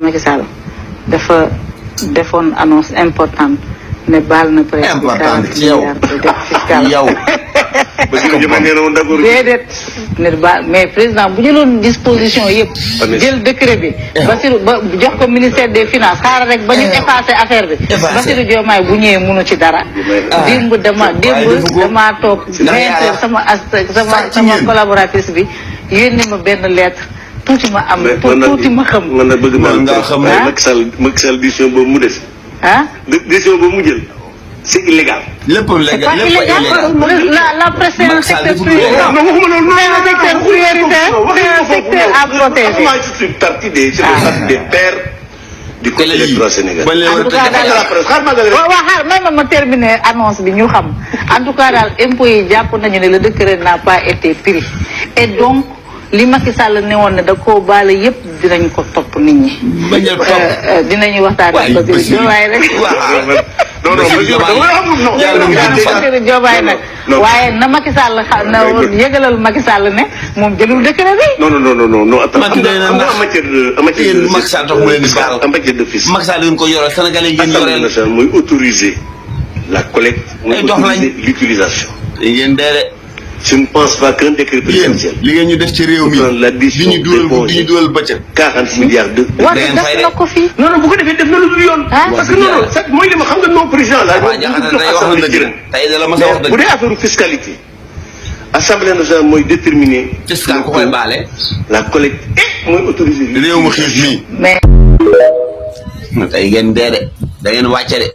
Macky Sall dafa defoon annonce importante ne baal na président importante ci yow yow. déedéet ne baal mais président bu jëloon disposition yëpp jël décret bi Bassirou ba jox ko ministère des finances xaaral rek ba ñu effacé affaire bi Bassirou Diomaye bu ñëwee mënu ci dara démb dama toog 20 heures sama collaboratrice bi yónni ma benn lettre tuuti ma am tuuti ma xam man nag bëgg naa xam Macky Sall décision boobu mu def décision boobu mu jël c'est illégal. lépp légal la presse c'est un secteur prioritaire. non waxuma loolu c'est un secteur prioritaire, c'est un secteur à protéger. c'est une partie des pères du côté électoral sénégalais. en tout cas daal ma terminer annonce bi ñu xam en tout cas daal impôts yi jàpp nañu ne le décret n'a pas été pris et donc li Macky Sall ne woon ne da koo baale yëpp dinañ ko topp nit ñi. dinañu waxtaan ak Bassirou Diomaye rek. non Diomaye nag waaye na Macky Sall na yëgalal Macky Sall ne moom jëlul décret bi. non attends Macky Sall tax mu leen di baal en matière de fisc Macky Sall ngeen ko yoreel Sénégalais yi ngeen yoreel mooy autoriser la collecte mooy autoriser l'utilisation ngeen dee je ne pense pas qu'un décret présidentiel. li ngeen ñu def ci réew mi di ñu dugal bëccëg 40 milliards de. waaw def na ko fii. non bu ko defee def na lu dul yoon. parce que non mooy li ma xam nga non président la. waaw jaxate day wax na dëgg tey de la ma sa wax dëgg. bu dee affaire fiscalité. assemblée nationale mooy déterminer. fiscal ko koy baale. la collecte et mooy autoriser. réew mu xiif mi. mais. tey ngeen dee de da ngeen wàcce de.